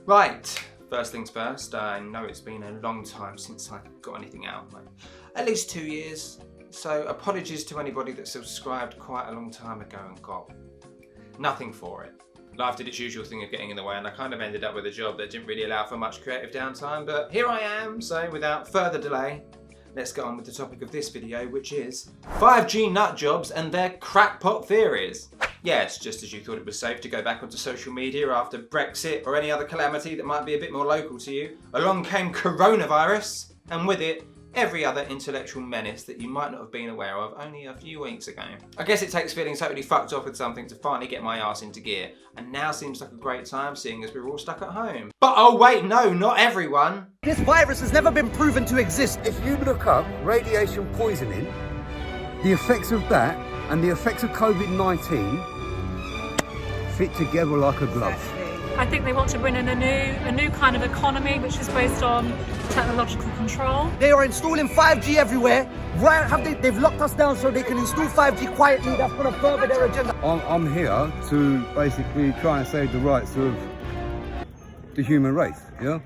Right, first things first, I know it's been a long time since I got anything out, like at least 2 years, so apologies to anybody that subscribed quite a long time ago and got nothing for it. Life did its usual thing of getting in the way, and I kind of ended up with a job that didn't really allow for much creative downtime, but here I am, so without further delay, let's get on with the topic of this video, which is 5G nut jobs and their crackpot theories. Yes, just as you thought it was safe to go back onto social media after Brexit or any other calamity that might be a bit more local to you, along came coronavirus, and with it, every other intellectual menace that you might not have been aware of only a few weeks ago. I guess it takes feeling totally fucked off with something to finally get my ass into gear, and now seems like a great time seeing as we're all stuck at home. But oh wait, no, not everyone! This virus has never been proven to exist. If you look up radiation poisoning, the effects of that and the effects of COVID-19 fit together like a glove. I think they want to bring in a new kind of economy which is based on technological control. They are installing 5G everywhere. They've locked us down so they can install 5G quietly. That's going to further their agenda. I'm here to basically try and save the rights of the human race, yeah?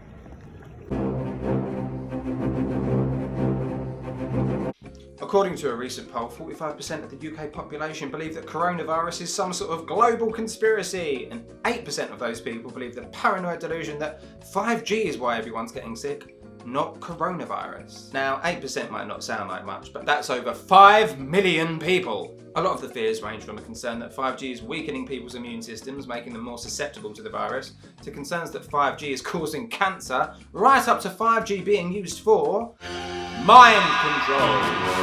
According to a recent poll, 45% of the UK population believe that coronavirus is some sort of global conspiracy, and 8% of those people believe the paranoid delusion that 5G is why everyone's getting sick, not coronavirus. Now, 8% might not sound like much, but that's over 5 million people. A lot of the fears range from a concern that 5G is weakening people's immune systems, making them more susceptible to the virus, to concerns that 5G is causing cancer, right up to 5G being used for mind control.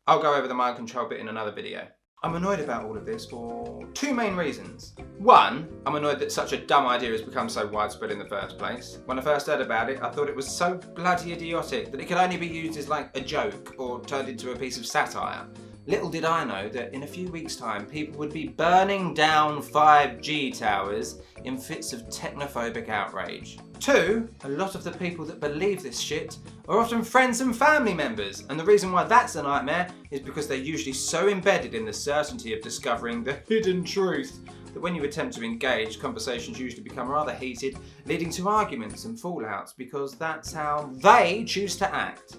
I'll go over the mind control bit in another video. I'm annoyed about all of this for two main reasons. One, I'm annoyed that such a dumb idea has become so widespread in the first place. When I first heard about it, I thought it was so bloody idiotic that it could only be used as like a joke or turned into a piece of satire. Little did I know that in a few weeks' time, people would be burning down 5G towers in fits of technophobic outrage. Two, a lot of the people that believe this shit are often friends and family members, and the reason why that's a nightmare is because they're usually so embedded in the certainty of discovering the hidden truth that when you attempt to engage, conversations usually become rather heated, leading to arguments and fallouts because that's how they choose to act.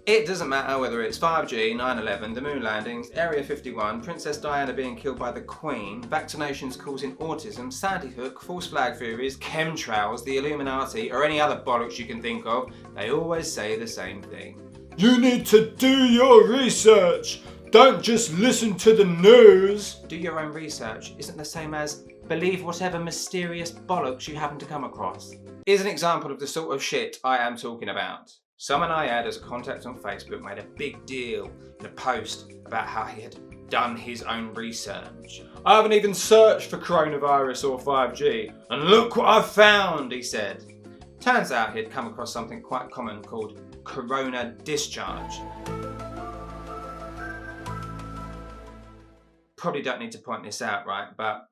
It doesn't matter whether it's 5G, 9/11, the moon landings, Area 51, Princess Diana being killed by the Queen, vaccinations causing autism, Sandy Hook, false flag theories, chemtrails, the Illuminati, or any other bollocks you can think of, they always say the same thing. You need to do your research! Don't just listen to the news! Do your own research isn't the same as believe whatever mysterious bollocks you happen to come across. Here's an example of the sort of shit I am talking about. Someone I had as a contact on Facebook made a big deal in a post about how he had done his own research. I haven't even searched for coronavirus or 5G, and look what I've found, he said. Turns out he had come across something quite common called corona discharge. Probably don't need to point this out, right? But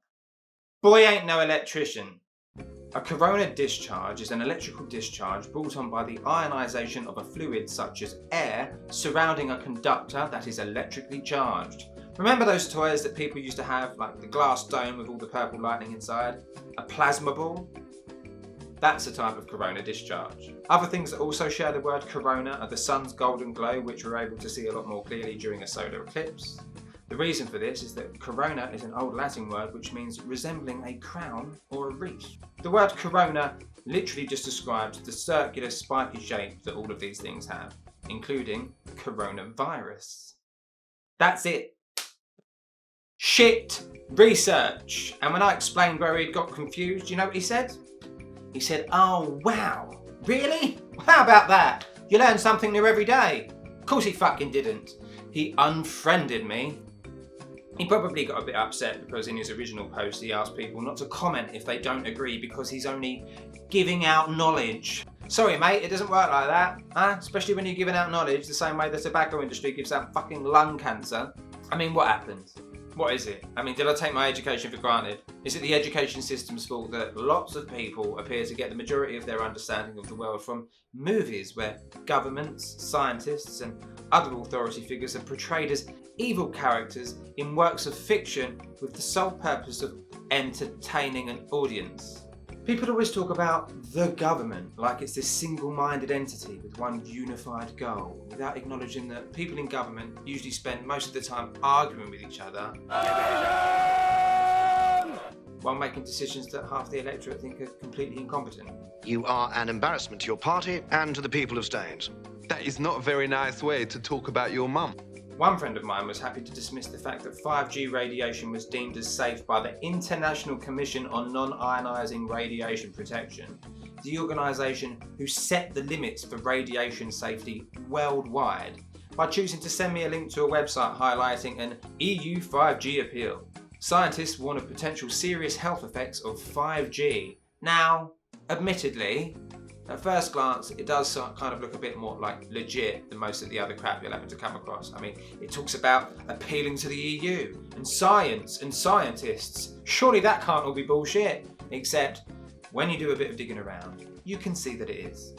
boy ain't no electrician. A corona discharge is an electrical discharge brought on by the ionisation of a fluid such as air surrounding a conductor that is electrically charged. Remember those toys that people used to have, like the glass dome with all the purple lightning inside? A plasma ball? That's a type of corona discharge. Other things that also share the word corona are the sun's golden glow, which we're able to see a lot more clearly during a solar eclipse. The reason for this is that corona is an old Latin word which means resembling a crown or a wreath. The word corona literally just describes the circular spiky shape that all of these things have, including coronavirus. That's it. Shit research. And when I explained where he got confused, you know what he said? He said, oh wow, really? How about that? You learn something new every day. Of course he fucking didn't. He unfriended me. He probably got a bit upset because in his original post he asked people not to comment if they don't agree because he's only giving out knowledge. Sorry mate, it doesn't work like that, huh? Especially when you're giving out knowledge the same way the tobacco industry gives out fucking lung cancer. I mean, what happened? What is it? I mean, did I take my education for granted? Is it the education system's fault that lots of people appear to get the majority of their understanding of the world from movies where governments, scientists and other authority figures are portrayed as evil characters in works of fiction with the sole purpose of entertaining an audience. People always talk about the government like it's this single-minded entity with one unified goal, without acknowledging that people in government usually spend most of the time arguing with each other while making decisions that half the electorate think are completely incompetent. You are an embarrassment to your party and to the people of Staines. That is not a very nice way to talk about your mum. One friend of mine was happy to dismiss the fact that 5G radiation was deemed as safe by the International Commission on Non-Ionising Radiation Protection, the organisation who set the limits for radiation safety worldwide, by choosing to send me a link to a website highlighting an EU 5G appeal. Scientists warn of potential serious health effects of 5G. Now, admittedly, at first glance, it does kind of look a bit more like legit than most of the other crap you'll happen to come across. I mean, it talks about appealing to the EU and science and scientists. Surely that can't all be bullshit. Except, when you do a bit of digging around, you can see that it is.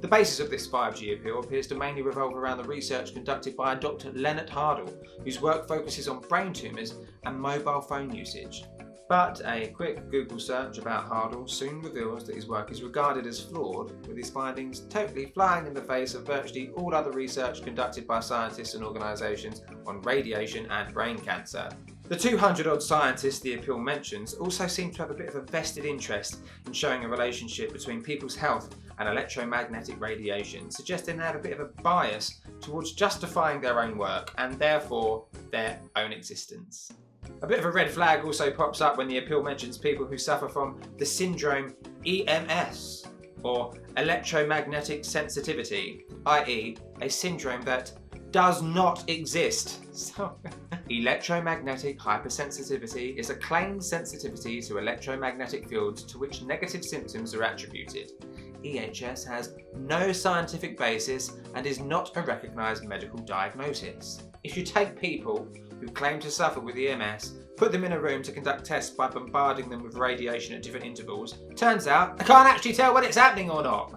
The basis of this 5G appeal appears to mainly revolve around the research conducted by a Dr. Lennart Hardell, whose work focuses on brain tumours and mobile phone usage. But a quick Google search about Hardell soon reveals that his work is regarded as flawed, with his findings totally flying in the face of virtually all other research conducted by scientists and organisations on radiation and brain cancer. The 200-odd scientists the appeal mentions also seem to have a bit of a vested interest in showing a relationship between people's health and electromagnetic radiation, suggesting they have a bit of a bias towards justifying their own work and therefore their own existence. A bit of a red flag also pops up when the appeal mentions people who suffer from the syndrome EMS, or electromagnetic sensitivity, i.e. a syndrome that does not exist. So, electromagnetic hypersensitivity is a claimed sensitivity to electromagnetic fields to which negative symptoms are attributed. EHS has no scientific basis and is not a recognised medical diagnosis. If you take people who claim to suffer with EMS, put them in a room to conduct tests by bombarding them with radiation at different intervals, turns out I can't actually tell when it's happening or not.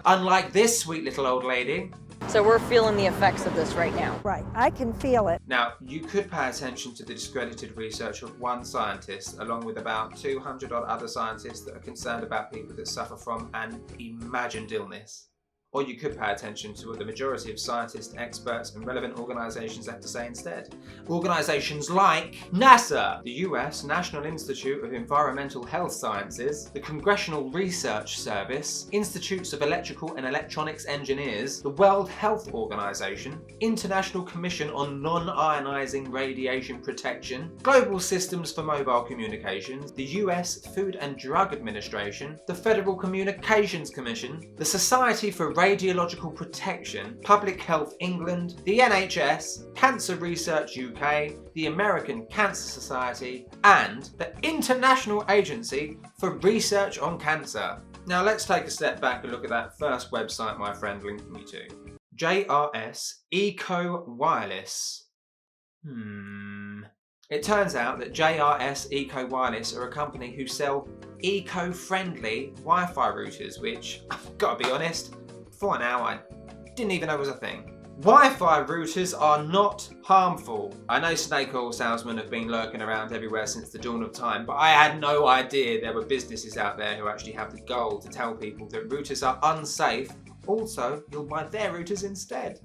Unlike this sweet little old lady. So we're feeling the effects of this right now. Right, I can feel it. Now, you could pay attention to the discredited research of one scientist, along with about 200 odd other scientists that are concerned about people that suffer from an imagined illness. Or you could pay attention to what the majority of scientists, experts and relevant organisations have to say instead. Organisations like NASA, the US National Institute of Environmental Health Sciences, the Congressional Research Service, Institutes of Electrical and Electronics Engineers, the World Health Organization, International Commission on Non-Ionising Radiation Protection, Global Systems for Mobile Communications, the US Food and Drug Administration, the Federal Communications Commission, the Society for Radiological Protection, Public Health England, the NHS, Cancer Research UK, the American Cancer Society, and the International Agency for Research on Cancer. Now let's take a step back and look at that first website my friend linked me to. JRS Eco Wireless. It turns out that JRS Eco Wireless are a company who sell eco-friendly Wi-Fi routers, which, I've got to be honest, before now I didn't even know was a thing. Wi-Fi routers are not harmful. I know snake oil salesmen have been lurking around everywhere since the dawn of time, but I had no idea there were businesses out there who actually have the goal to tell people that routers are unsafe. Also, you'll buy their routers instead.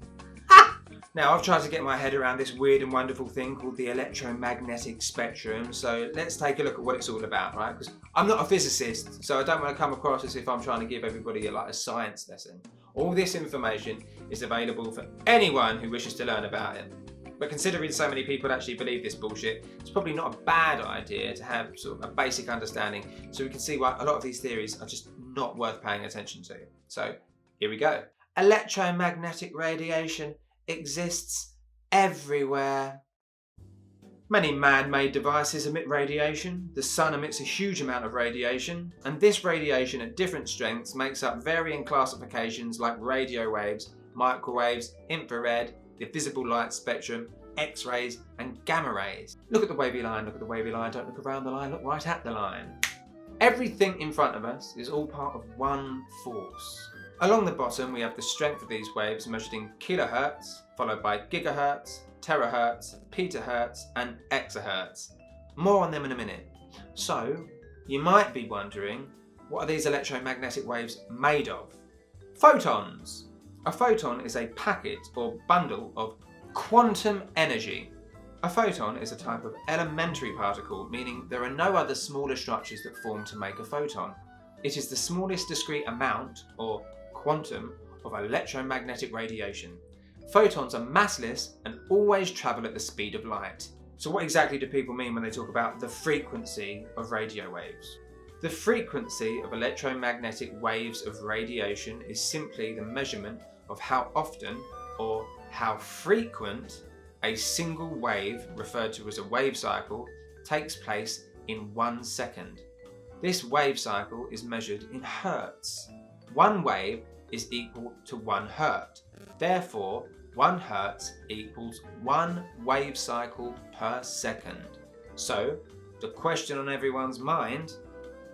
Now, I've tried to get my head around this weird and wonderful thing called the electromagnetic spectrum, so let's take a look at what it's all about, right? Because I'm not a physicist, so I don't want to come across as if I'm trying to give everybody a science lesson. All this information is available for anyone who wishes to learn about it. But considering so many people actually believe this bullshit, it's probably not a bad idea to have sort of a basic understanding so we can see why a lot of these theories are just not worth paying attention to. So, here we go. Electromagnetic radiation exists everywhere. Many man-made devices emit radiation. The sun emits a huge amount of radiation, and this radiation at different strengths makes up varying classifications like radio waves, microwaves, infrared, the visible light spectrum, X-rays and gamma rays. Look at the wavy line, look at the wavy line, don't look around the line, look right at the line. Everything in front of us is all part of one force. Along the bottom we have the strength of these waves measured in kilohertz, followed by gigahertz, terahertz, petahertz and exahertz. More on them in a minute. So, you might be wondering, what are these electromagnetic waves made of? Photons! A photon is a packet or bundle of quantum energy. A photon is a type of elementary particle, meaning there are no other smaller structures that form to make a photon. It is the smallest discrete amount, or quantum, of electromagnetic radiation. Photons are massless and always travel at the speed of light. So what exactly do people mean when they talk about the frequency of radio waves? The frequency of electromagnetic waves of radiation is simply the measurement of how often or how frequent a single wave, referred to as a wave cycle, takes place in 1 second. This wave cycle is measured in hertz. One wave is equal to 1 hertz. Therefore, 1 hertz equals 1 wave cycle per second. So, the question on everyone's mind,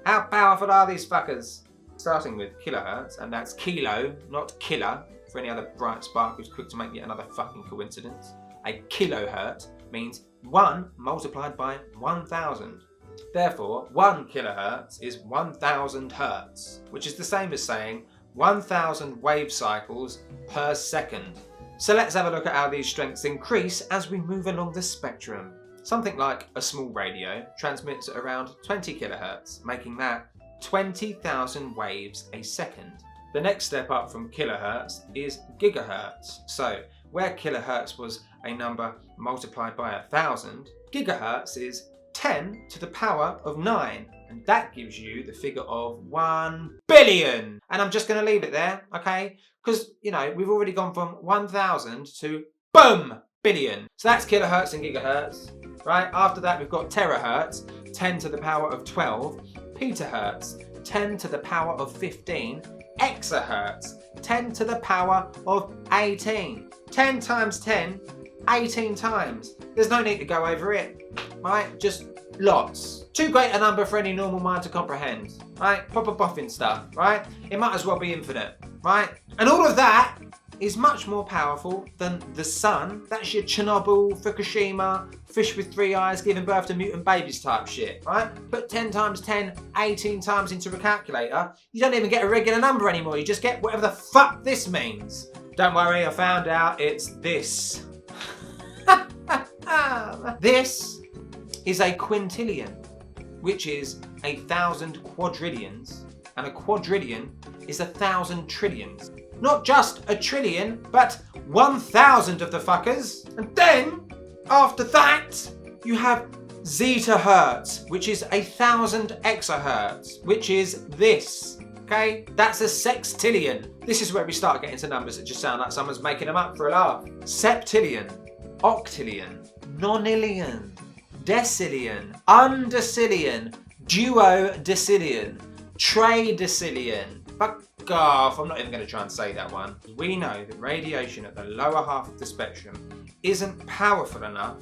how powerful are these fuckers? Starting with kilohertz, and that's kilo, not killer, for any other bright spark who's quick to make yet another fucking coincidence. A kilohertz means 1 multiplied by 1000. Therefore, 1 kilohertz is 1000 hertz, which is the same as saying 1000 wave cycles per second. So let's have a look at how these strengths increase as we move along the spectrum. Something like a small radio transmits at around 20 kilohertz, making that 20,000 waves a second. The next step up from kilohertz is gigahertz. So where kilohertz was a number multiplied by 1000, gigahertz is 10 to the power of 9, and that gives you the figure of 1 billion. And I'm just going to leave it there, okay? Because, you know, we've already gone from 1000 to boom, billion. So that's kilohertz and gigahertz, right? After that, we've got terahertz, 10 to the power of 12, petahertz, 10 to the power of 15, exahertz, 10 to the power of 18. 10 times 10, 18 times. There's no need to go over it, right? Just lots. Too great a number for any normal mind to comprehend, right? Proper boffin stuff, right? It might as well be infinite, right? And all of that is much more powerful than the sun. That's your Chernobyl, Fukushima, fish with 3 eyes giving birth to mutant babies type shit, right? Put 10 times 10, 18 times into a calculator, you don't even get a regular number anymore, you just get whatever the fuck this means. Don't worry, I found out it's this. This is a quintillion, which is 1,000 quadrillions, and a quadrillion is 1,000 trillions. Not just a trillion, but 1,000 of the fuckers. And then, after that, you have zetahertz, which is 1,000 exahertz, which is this. Okay, that's a sextillion. This is where we start getting to numbers that just sound like someone's making them up for a laugh. Septillion, octillion, nonillion, decillion, undecillion, duodecillion, tridecillion. Fuck off, I'm not even going to try and say that one. We know that radiation at the lower half of the spectrum isn't powerful enough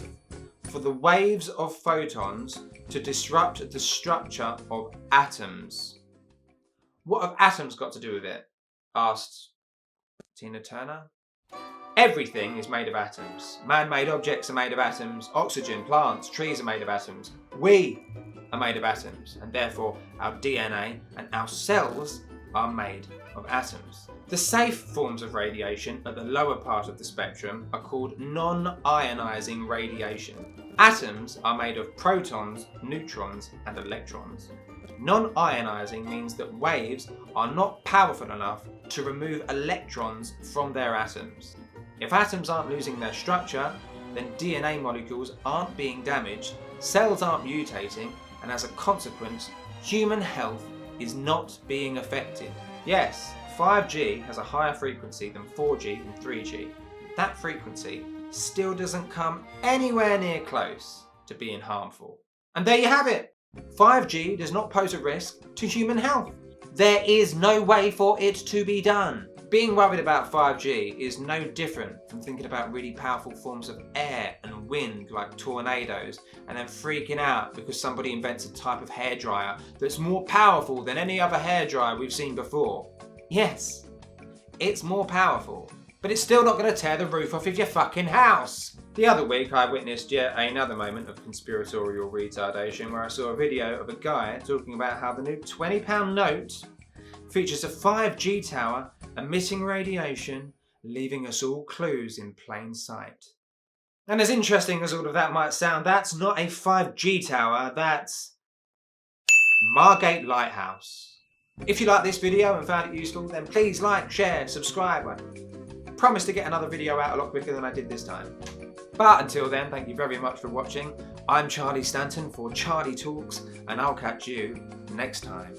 for the waves of photons to disrupt the structure of atoms. What have atoms got to do with it? Asked Tina Turner. Everything is made of atoms. Man-made objects are made of atoms. Oxygen, plants, trees are made of atoms. We are made of atoms, and therefore our DNA and our cells are made of atoms. The safe forms of radiation at the lower part of the spectrum are called non-ionizing radiation. Atoms are made of protons, neutrons, and electrons. Non-ionizing means that waves are not powerful enough to remove electrons from their atoms. If atoms aren't losing their structure, then DNA molecules aren't being damaged, cells aren't mutating, and as a consequence, human health is not being affected. Yes, 5G has a higher frequency than 4G and 3G. That frequency still doesn't come anywhere near close to being harmful. And there you have it. 5G does not pose a risk to human health. There is no way for it to be done. Being worried about 5G is no different from thinking about really powerful forms of air and wind like tornadoes and then freaking out because somebody invents a type of hairdryer that's more powerful than any other hairdryer we've seen before. Yes, it's more powerful. But it's still not going to tear the roof off of your fucking house. The other week I witnessed yet another moment of conspiratorial retardation where I saw a video of a guy talking about how the new £20 note features a 5G tower emitting radiation, leaving us all clues in plain sight. And as interesting as all of that might sound, that's not a 5G tower, that's Margate Lighthouse. If you like this video and found it useful, then please like, share, subscribe. I promise to get another video out a lot quicker than I did this time. But until then, thank you very much for watching. I'm Charlie Stanton for Charlie Talks, and I'll catch you next time.